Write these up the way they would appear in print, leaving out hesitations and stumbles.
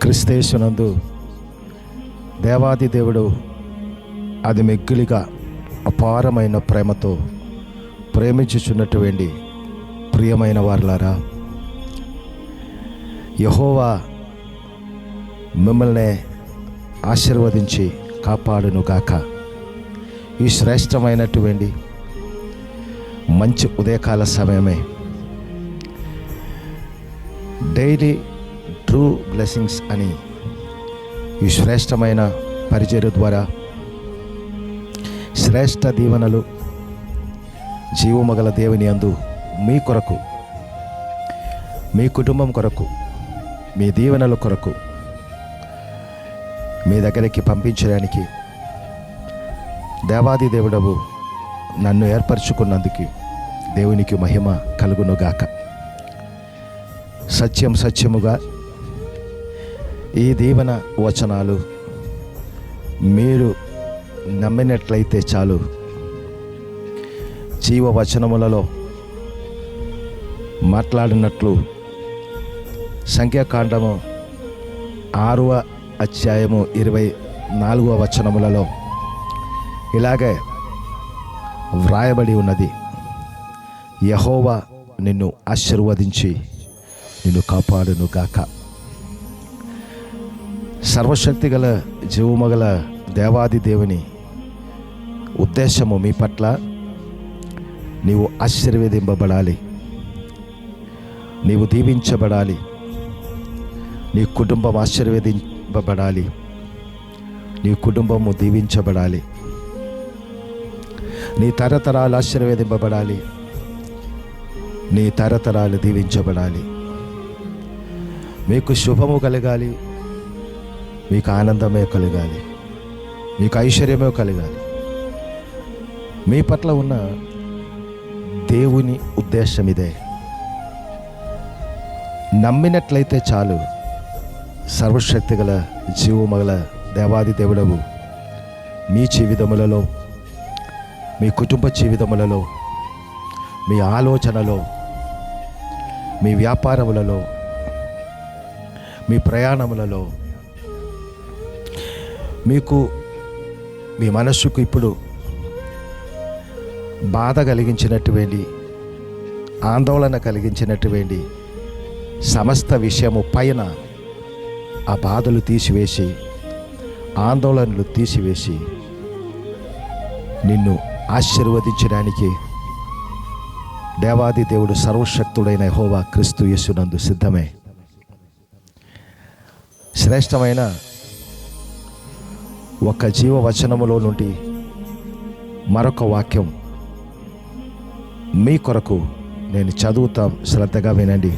క్రీస్తు దేవాది దేవుడు అది మిక్కిలిగా అపారమైన ప్రేమతో ప్రేమించుచున్నటువంటి ప్రియమైన వారులారా, యెహోవా మిమ్మల్ని ఆశీర్వదించి కాపాడునుగాక. ఈ శ్రేష్టమైనటువంటి మంచి ఉదయకాల సమయమే డైలీ ట్రూ బ్లెస్సింగ్స్ అని ఈ శ్రేష్టమైన పరిచర్య ద్వారా శ్రేష్ట దీవెనలు జీవమగల దేవుని యందు మీ కొరకు, మీ కుటుంబం కొరకు, మీ దీవెనల కొరకు మీ దగ్గరికి పంపించడానికి దేవాది దేవుడవు నన్ను ఏర్పరచుకున్నందుకు దేవునికి మహిమ కలుగునుగాక. సత్యముగా ఈ దీవెన వచనాలు మీరు నమ్మినట్లయితే చాలు, జీవవచనములలో మాట్లాడినట్లు సంఖ్యాకాండము 6వ అధ్యాయము 24వ వచనములలో ఇలాగే వ్రాయబడి ఉన్నది. యెహోవా నిన్ను ఆశీర్వదించి నిన్ను కాపాడునుగాక. సర్వశక్తి గల జీవమగల దేవాది దేవుని ఉద్దేశము మీ పట్ల నీవు ఆశీర్వదింపబడాలి, నీవు దీవించబడాలి, నీ కుటుంబం ఆశీర్వదింపబడాలి, నీ కుటుంబము దీవించబడాలి, నీ తరతరాలు ఆశీర్వదింపబడాలి, నీ తరతరాలు దీవించబడాలి. మీకు శుభము కలగాలి, మీకు ఆనందమే కలగాలి, మీకు ఐశ్వర్యమే కలగాలి. మీ పట్ల ఉన్న దేవుని ఉద్దేశం ఇదే. నమ్మినట్లయితే చాలు, సర్వశక్తి గల జీవమగల దేవాది దేవుడవు మీ జీవితములలో, మీ కుటుంబ జీవితములలో, మీ ఆలోచనలో, మీ వ్యాపారములలో, మీ ప్రయాణములలో, మీకు మీ మనస్సుకు ఇప్పుడు బాధ కలిగించినటువంటి, ఆందోళన కలిగించినటువంటి సమస్త విషయము పైన ఆ బాధలు తీసివేసి, ఆందోళనలు తీసివేసి నిన్ను ఆశీర్వదించడానికి దేవాది దేవుడు సర్వశక్తుడైన యెహోవా క్రీస్తు యేసునందు సిద్ధమే. శ్రేష్టమైన ఒక జీవవచనములో నుండి మరొక వాక్యం మీ కొరకు నేను చదువుతాం, శ్రద్ధగా వినండి.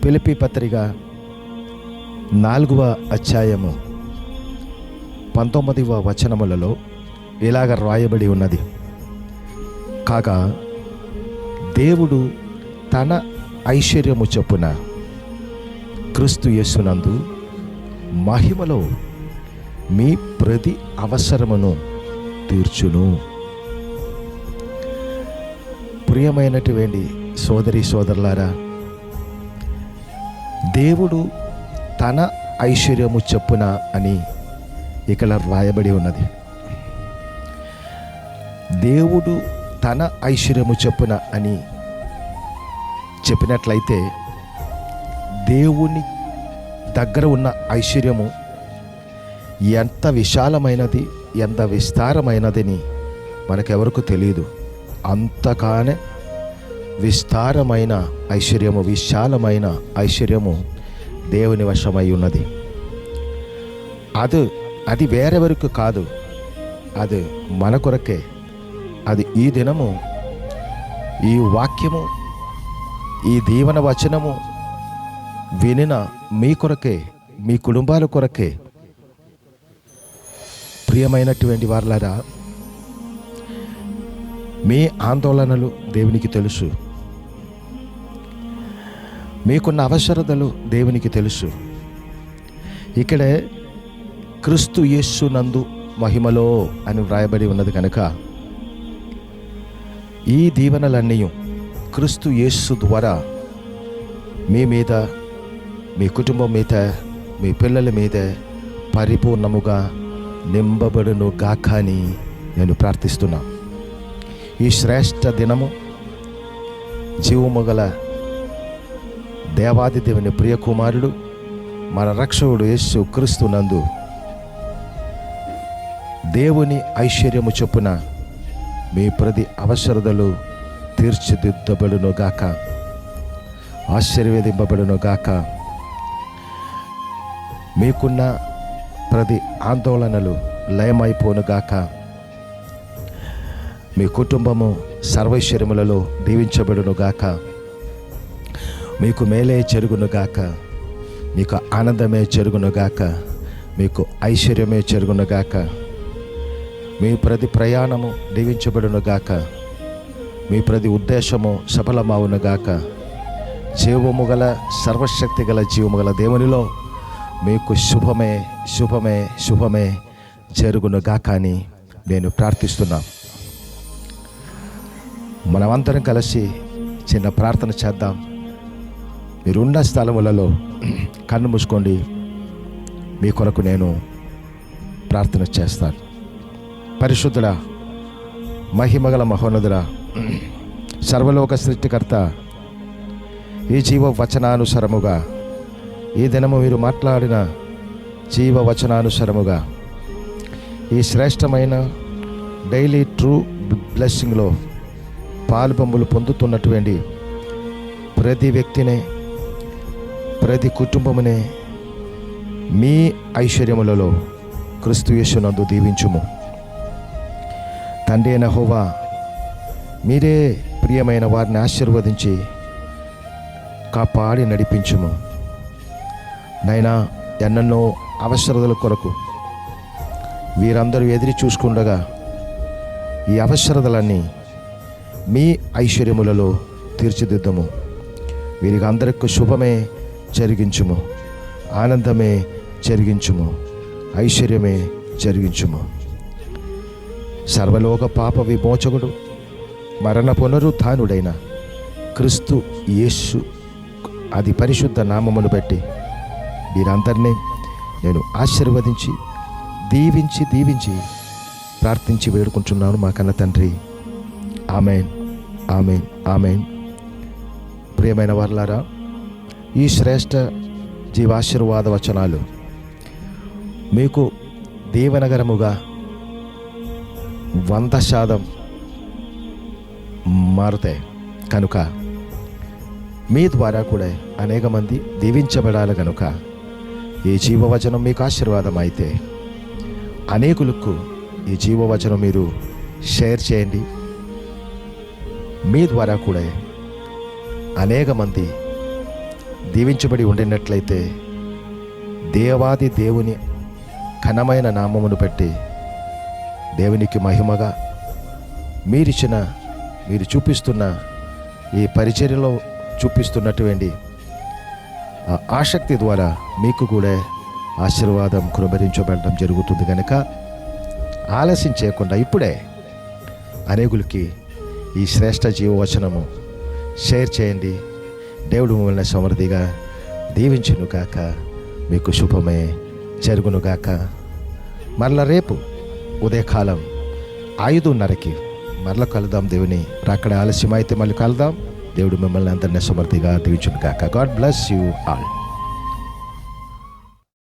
ఫిలిప్పీ పత్రిక 4వ అధ్యాయము 19వ వచనములలో ఇలాగ రాయబడి ఉన్నది. కాగా దేవుడు తన ఐశ్వర్యము చొప్పున క్రీస్తు యేసునందు మహిమలో మీ ప్రతి అవసరమును తీర్చును. ప్రియమైనటువంటి సోదరి సోదరులారా, దేవుడు తన ఐశ్వర్యము చొప్పున అని ఇక్కడ రాయబడి ఉన్నది. దేవుడు తన ఐశ్వర్యము చొప్పున అని చెప్పినట్లయితే దేవుని దగ్గర ఉన్న ఐశ్వర్యము ఎంత విశాలమైనది, ఎంత విస్తారమైనదని మనకెవరకు తెలియదు. అంతగానే విస్తారమైన ఐశ్వర్యము, విశాలమైన ఐశ్వర్యము దేవుని వశమై ఉన్నది. అది వేరెవరికి కాదు, అది మన కొరకే. అది ఈ దినము ఈ వాక్యము, ఈ దీవెన వచనము వినిన మీ కొరకే, మీ కుటుంబాల కొరకే. ప్రియమైనటువంటి వారులారా, మీ ఆందోళనలు దేవునికి తెలుసు, మీకున్న అవసరతలు దేవునికి తెలుసు. ఇక్కడే క్రీస్తు యేసునందు మహిమలో అని వ్రాయబడి ఉన్నది కనుక ఈ దీవెనలన్నీ క్రీస్తు యేసు ద్వారా మీ మీద మీ కుటుంబం మీద, మీ పిల్లల మీద పరిపూర్ణముగా నింపబడును గాక అని నేను ప్రార్థిస్తున్నా. ఈ శ్రేష్ఠ దినము జీవము గల దేవాది దేవుని ప్రియకుమారుడు మన రక్షకుడు యేసు క్రీస్తు నందు దేవుని ఐశ్వర్యము చొప్పున మీ ప్రతి అవసరతలు తీర్చిదిద్దబడును గాక, ఆశీర్వదింపబడును గాక. మీకున్న ప్రతి ఆందోళనలు లయమైపోను గాక. మీ కుటుంబము సర్వైశ్వర్యములలో దీవించబడును గాక. మీకు మేలే జరుగును గాక, మీకు ఆనందమే జరుగును గాక, మీకు ఐశ్వర్యమే జరుగును గాక. మీ ప్రతి ప్రయాణము దీవించబడును గాక, మీ ప్రతి ఉద్దేశము సఫలమవును గాక. జీవము గల సర్వశక్తి గల జీవము గల దేవునిలో మీకు శుభమే శుభమే శుభమే జరుగును గాక అని నేను ప్రార్థిస్తున్నాను. మనమందరం కలిసి చిన్న ప్రార్థన చేద్దాం. మీరున్న స్థలములలో కన్ను మూసుకోండి. మీ కొరకు నేను ప్రార్థన చేస్తాను. పరిశుద్ధుడా, మహిమగల మహోన్నతుడా, సర్వలోక సృష్టికర్త, ఈ జీవ వచనానుసారముగా ఈ దినము మీరు మాట్లాడిన జీవ వచనానుసారముగా ఈ శ్రేష్టమైన డైలీ ట్రూ బ్లెస్సింగ్లో పాలుపంపులు పొందుతున్నటువంటి ప్రతి వ్యక్తినే, ప్రతి కుటుంబమునే మీ ఐశ్వర్యములలో క్రీస్తు యేసునందు దీవించుము. తండ్రి అయిన యెహోవా, మీరే ప్రియమైన వారిని ఆశీర్వదించి కాపాడి నడిపించుము. నైనా ఎన్నెన్నో అవసరతల కొరకు వీరందరూ ఎదిరి చూసుకుండగా ఈ అవసరతలన్నీ మీ ఐశ్వర్యములలో తీర్చిదిద్దము. వీరికి అందరికీ శుభమే జరిగించుము, ఆనందమే జరిగించుము, ఐశ్వర్యమే జరిగించుము. సర్వలోక పాప విమోచకుడు మరణ పునరుత్థానుడైన క్రీస్తు యేసు అది పరిశుద్ధ నామమును బట్టి వీరందరినీ నేను ఆశీర్వదించి దీవించి ప్రార్థించి వేడుకుంటున్నాను మా కన్న తండ్రి. Amen, amen, amen. ప్రియమైన వారలారా, ఈ శ్రేష్ఠ జీవాశీర్వాద వచనాలు మీకు దీవెనకరముగా 100% మారుతాయి కనుక మీ ద్వారా కూడా అనేక మంది దీవించబడాలి కనుక ఈ జీవవచనం మీకు ఆశీర్వాదం అయితే అనేకులకు ఈ జీవవచనం మీరు షేర్ చేయండి. మీ ద్వారా కూడా అనేక మంది దీవించబడి ఉండినట్లయితే దేవాది దేవుని ఘనమైన నామమును బట్టి దేవునికి మహిమగా మీరు చూపిస్తున్న ఈ పరిచర్యలో చూపిస్తున్నటువంటి ఆసక్తి ద్వారా మీకు కూడా ఆశీర్వాదం కృమరించబడడం జరుగుతుంది కనుక ఆలస్యం చేయకుండా ఇప్పుడే అనేకులకి ఈ శ్రేష్ఠ జీవవచనము షేర్ చేయండి. దేవుడు మిమ్మల్ని సమృద్ధిగా దీవించును గాక, మీకు శుభమే జరుగును గాక. మరలా రేపు ఉదయకాలం 5:30కి మరలా కలుద్దాం. దేవుని రాకడ ఆలస్యం అయితే మళ్ళీ కలుద్దాం. దేవుడు మిమ్మల్ని అందరినీ సమృద్ధిగా దీవించును గాక. God bless you all.